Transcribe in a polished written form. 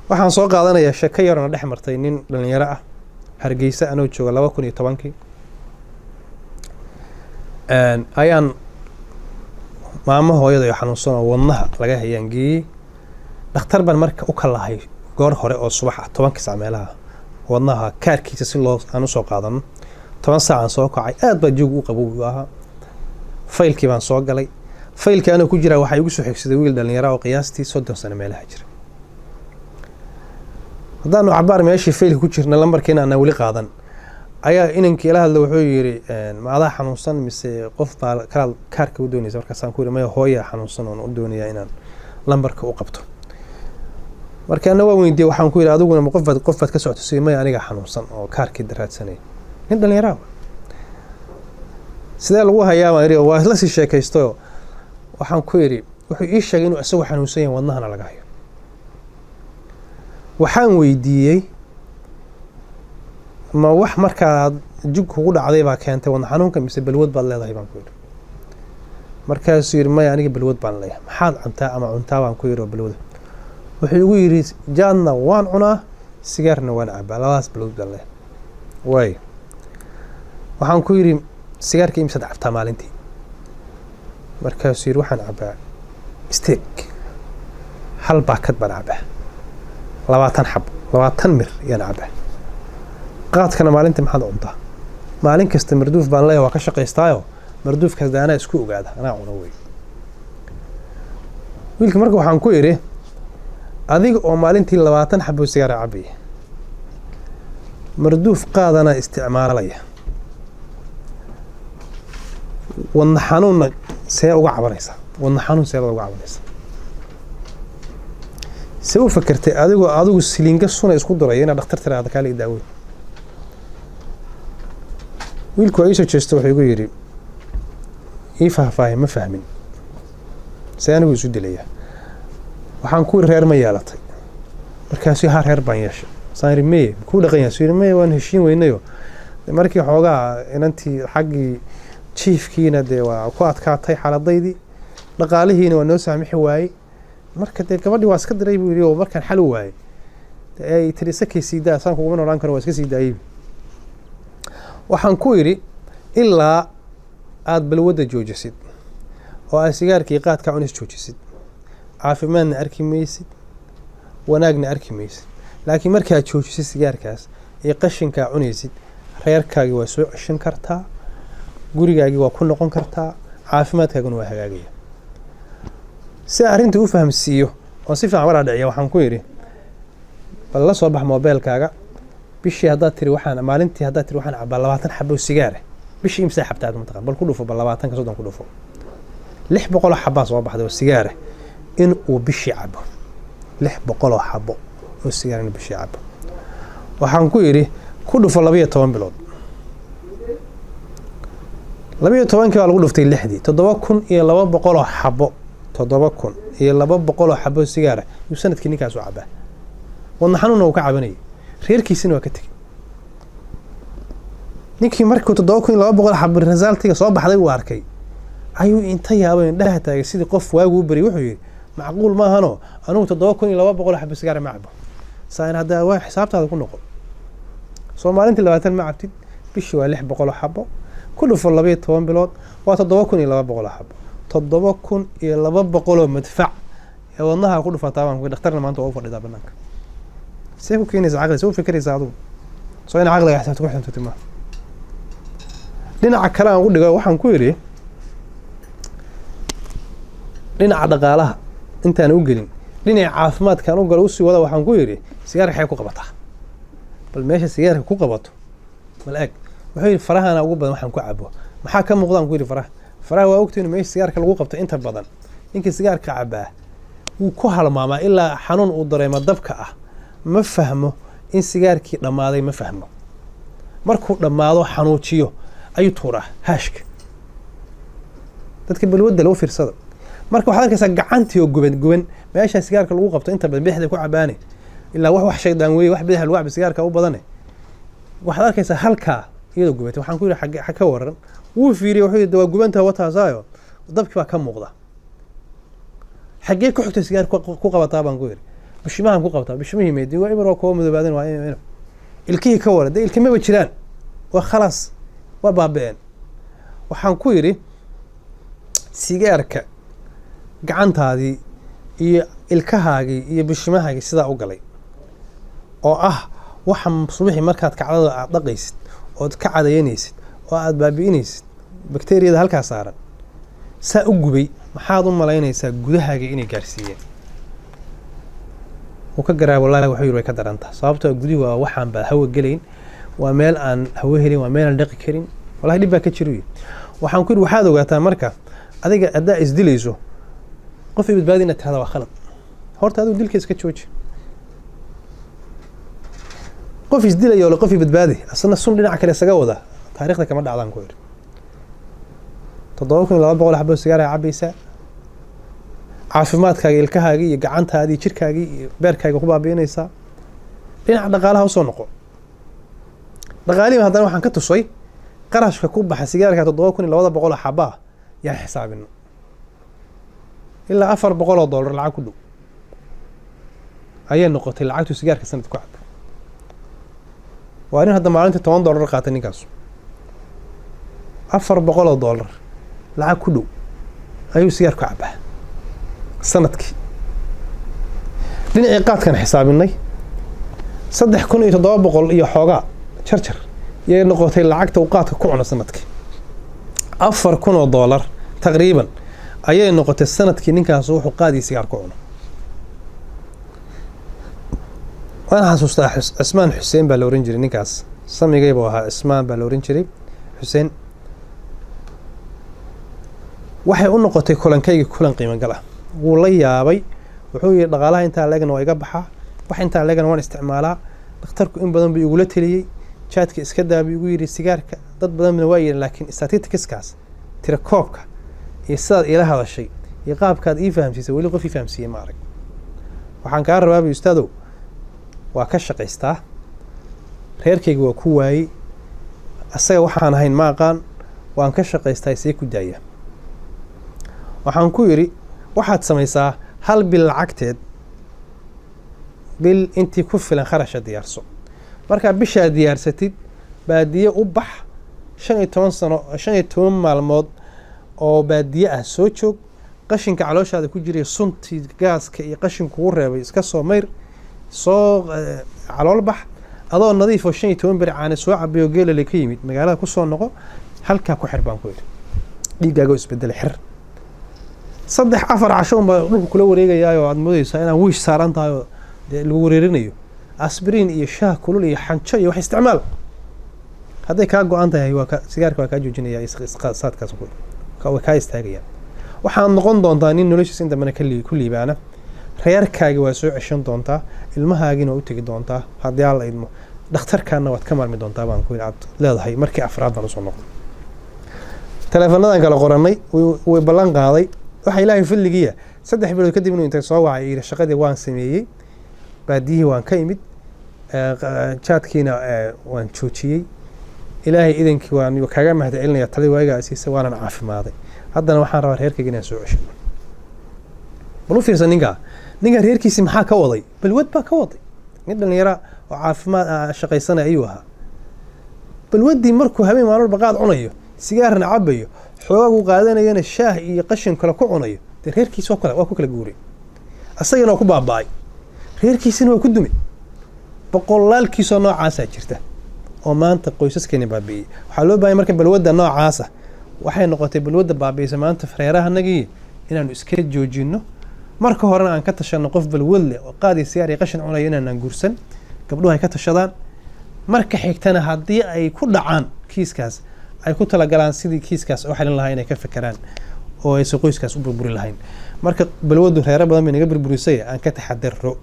waxaan soo qaadanayaa sheeko yaroo dhex martay nin dhalinyaro ah Hargeysa anoo jooga 2010 ayaan maamo hooyada iyo xanuunsan oo wadnaha laga hayaan geeyay dhakhtar baan marka u kalahay goor hore oo subax 10 saac meelaha wadnaha kaarkiisa si loo aan u soo qaadan 10 saac aan soo kacay aad baa joog u qabow ahaa faylkii baan soo galay faylkii ana ku jira waxa igu soo xigsaday wiil dhalinyaro oo qiyaastii 30 sano meelaha jira hadaan cabaar meeshii faylka ku jirna lambarkeena aan wali qaadan ayaa inankii la hadlay wuxuu yiri maada xanuunsan mise qof baa kaarka u doonaysa markaas aan ku yiri ma hooyo xanuunsan oo u doonaya inaan lambarka u qabto marka ana waa weydiiyay waxaan ku yiri adiguna ma qof baad ka socoto siimay aniga xanuunsan oo kaarkii daraadsanay nin dhalinyaro sidee lagu hayaa waa la sii sheekaysto waxaan ku yiri wuxuu ii sheegay inuu asagu xanuunsan yahay wadnahana laga hayo waxaan weydiiyay ma wax markaa jug kugu dhacday baa keentay wadna xanuunka mise balwad baad leedahay baan ku yiri markaas yiri ma aniga balwad baan leeyahay maxaad cuntaa ama cuntaa baan ku yiri balwad wuxuu igu yiri jaadna waan cunaa sigaarna waan cabaa labadaas balwad baan leeyahay way waxaan ku yiri sigaarka imsa cabtaa maalintii markaas yiri waxaan cabaa steak hal baakad baan cabaa 20 xab 20 mir yaan cabaa qaadkana maalintii maxaad cuntaa maalin kasta marduuf baan leeyahay waa ka shaqaystaayo marduufkaas daana isku ogaada anaa cuno way wiilka marka waxaan ku yiri adiga oo maalintii 20 xab sigaar cabay marduuf qaadana isticmaalaya wadna xanuun see uga cabanaysa wadna xanuun see uga cabanaysa si u fakartay adigu silinga suna isku duray ina dhakhtar tiraahdo kale daawo wiilku ay soo jeesto wuxuu igu yiri faahfaahin ma fahmin saanigu isu dilaya waxaan ku reer ma yeelatay markaas yaa reer baan yeeshay saari mee ku dhaqan yahay mee waan heshiin weynayo markii xoogaa inantii xaqii chiefkiina de waa ku adkaatay xaaladaydii dhaqaalihiina waa noo saamixi waayay marka de gabadhii waa iska diray buu yiri oo markaan xal waayay ay tirisakay siidaa saan kugu noolaan karo waa iska siidaayay waxaan ku yiri ilaa aad balwada joojisid oo ay sigaarkii qaadka cunis joojisid caafimaadna arki maysid wanaagna arki maysid laakiin marka aad joojisid sigaarkaas ee qashinka cunaysid reerkaaga waa soo ceshan kartaa gurigaagi waa ku noqon kartaa caafimaadkaaguna waa hagaagaya si arinta u fahamsiiyo oo si fiican wala dhiciyo waxaan ku yiri bal la soo bax mobilkaaga bishii hadda tiri waxaan maalintii hadda tiri waxaan cabaa 20 xabo sigaar bishii imsa xabtaad ma taqaan bal ku dhufo bal 20 ka 30 ku dhufo 600 xabo soo baxday sigaar in uu bishii cabo 600 xabo oo sigaar in bishii cabo waxaan ku yiri ku dhufo 12 bilood 12 ka lagu dhuftay 6 7200 xabo 7200 xabo sigaar uu sanadkii ninkaas u cabaa wadna xanuuna uu ka cabanay reerkiisina waa ka tagay ninkii markuu 7200 xabo resultiga soo baxday uu arkay ayuu inta yaabay indhaha taagay sidii qof waagu u bari wuxuu yiri macquul ma ahano anigu 7200 xabo sigaar ma cabo saan hada waa xisaabtaada ku noqon Soomaalintii 20 ma cabtid bishii waa 600 xabo ku dhufo 12 bilood waa 7200 xabo 7200 madfac ee wadnaha ku dhufataa baan ku dhakhtarna maanta oo fadhida banaanka see ku keenaysa aqli soo fikiraysa adigu soo in aqliga xisaabt ku xinto timo dhinaca kale aan u dhigo waxaan ku yiri dhinaca dhaqaalaha intaan u gelin dhinaca caafimaadkan u galo u sii wada waxaan ku yiri sigaar waxay ku qabataa bal meesha sigaarka ku qabato bal eeg wuxuu yiri farahana ugu badan waxaan ku cabo maxaa ka muuqdaan ku yiri faraha waa ogtiin meesha sigaarka lagu qabto inta badan ninka sigaarka cabaa uu ku halmaamaa ilaa xanuun uu dareemo dabka ah ma fahmo in sigaarkii dhamaaday ma fahmo markuu dhamaado xanuujiyo ayuu tuuraa haashka dadka balwada loo fiirsado marka waxaad arkaysaa gacantii oo guban meesha sigaarka lagu qabto inta badan bixda ku cabaanay ilaa wax shaydaan weey wax bidix lagu cabo sigaarka u badan waxaad arkaysaa halka iyadoo gubatay waxaan ku yiri xaq ka waran wuu fiiriyay wuxuu yiri waa gubanta wataasaayo dabkii baa ka muuqda xagee ku xigtay sigaar ku qabataa baan ku yiri bishimahan ku qabtaa bishimihii meedin waa ibar waa kuwa madoobaadeen waa in ilkihii ka wara dee ilkimaba jiraan waa khalaas waa baaba'een waxaan ku yidhi sigaarka gacantaadii iyo ilkahaagii iyo bishimahaagii sidaa u galay oo ah waxa subaxii markaad kacdada aad dhaqaysid ood ka cadayanaysid oo aad baabi'inaysid bakteeriyada halkaa saaran saa u gubay maxaad u malaynaysaa gudahaaga inay gaarsiiyeen uu ka garaa wallaahi wuxuu yiri way ka darantaa sababtoo gudihi waa waxaan baa hawo gelayn waa meel aan hawo helin waa meel aan dhaqi karin wallaahi dhib baa ka jiro waxaan ku yiri waxaad ogaataa marka adiga adaa isdilayso qof ay badbaadi inaad tirahdo waa khalad horta adigu dilka iska jooji qof isdilayo la qof ay badbaadi asna sun dhinac kale isaga wada taariikhda kama dhacdaan ku yiri 7200 xabo sigaar ay cabaysaa caafimaadkaaga ilkahaaga iyo gacantaada iyo jirkaaga iyo beerkaaga ku baabiinaysaa dhinaca dhaqaalaha u soo noqo dhaqaalihi haddana waxaan ka tusay qarashka ku baxa sigaarka 7200 xabo yaan xisaabino ilaa $400 lacag ku dhow ayay noqotay lacagtu sigaarka sanad ku cad waa in hadda maalintii $10 qaatay ninkaas $400 lacag ku dhow ayuu sigaar ku cabaa sanadkii dhinacii qaadkan xisaabinay 3700 iyo xoogaa jarjar yay noqotay lacagta uu qaadka ku cuno sanadkii $4000 taqriiban ayay noqotay sanadkii ninkaas wuxuu qaadii sigaar ku cuno waan xasuustaa Cismaan Xuseen baa la oran jiray ninkaas samigayba ahaa Cismaan baa la oran jiray Xuseen waxay u noqotay kulankayga kulan qiimo gal ah wuu la yaabay wuxuu yiri dhaqaalaha inta leegna waa iga baxaa wax inta leegna waan isticmaalaa dhakhtarku in badan buu igula taliyay jaadka iska daabi igu yiri sigaarka dad badan waa yiri laakiin statistics-kaas tira koobka iyo sidaad ila hadashay iyo qaabkaad ii fahamsiisay wali qof ii fahamsiiyay ma arag waxaan ka rabaa ustaadow waa ka shaqaystaa reerkayga waa ku waayay asaga waxaan ahayn ma aqaan waan ka shaqaystaa isii ku daaya waxaan ku yiri waxaad samaysaa hal bil lacagteed bil intii ku filan kharash diyaarso marka bisha diyaarsatid baadiye u bax 15 maalmood oo baadiye ah soo joog qashinka calooshaada ku jiray suntii gaaska iyo qashinku u reebay iska soo mayr soo calool bax adoo nadiif oo 15 bir caana soo cabiyo geelale ka yimid magaalada ku soo noqo halka ku xirbaan ku yiri dhiigaaga isbedel xir 3-4 casho ma dhulku kula wareegayaa aad moodaysaa inaan wiish saaran tahay oo lagu wareerinayo aspirin iyo shaah kulul iyo xanjo iyo wax isticmaal hadday ka go'an tahay waa ka sigaarka waa ka joojinaya isqaadkaas ku ka istaagaya waxaan noqon doontaa nin noloshiisa inta mana ku liibaana reerkaaga waa soo ceshan doontaa ilmahaagina u tagi doontaa haddii alla idmo dhakhtarkaana waad ka maarmi doontaa baan ku leedahay markii afraadna soo noqdo teleefanadan kala qoranay way ballan qaaday waxa ilaahay filligiya 3 bilood kadib inuu intay soo wacay ila shaqadii waan sameeyay baadiyii waan ka imid jaadkiina waan joojiyay ilaahay idinkii waan kaga mahadcelinaya tali waaga asiisa waan caafimaaday haddana waxaan rabaa reerkayga inaan soo cesho bal u fiirsan ninka reerkiisa maxaa ka waday balwad baa ka waday mid dhalinyaro oo caafimaad shaqaysanaya ayuu ahaa balwadii markuu habeen maalmo baqaad cunayo sigaarna cabayo xoogu qaadanayana shaah iyo qashin kala ku cunayo reerkiisa waa ku kala guuray asagana waa ku baaba'ay reerkiisina waa ku dumay boqolaalkiisa noocaas jirta oo maanta qoysaskeena baabi'ay waxa loo baahay marka balwada noocaas waxay noqotay balwada baabi'aysa maanta reerahanagii inaanu iska joojino marka horena aan ka tashano qof balwad leh oo qaadi sigaar iyo qashin cunaya inaan guursan gabdhuhu ay ka tashadaan marka xigtana haddii ay ku dhacaan kiiskaas ay ku tala galaan sidii kiiskaas oo xalin lahaa inay ka fakaraan oo ay qoyskaas u burburi lahayn marka balwadu reero badan bay naga burburisay aan ka taxadaro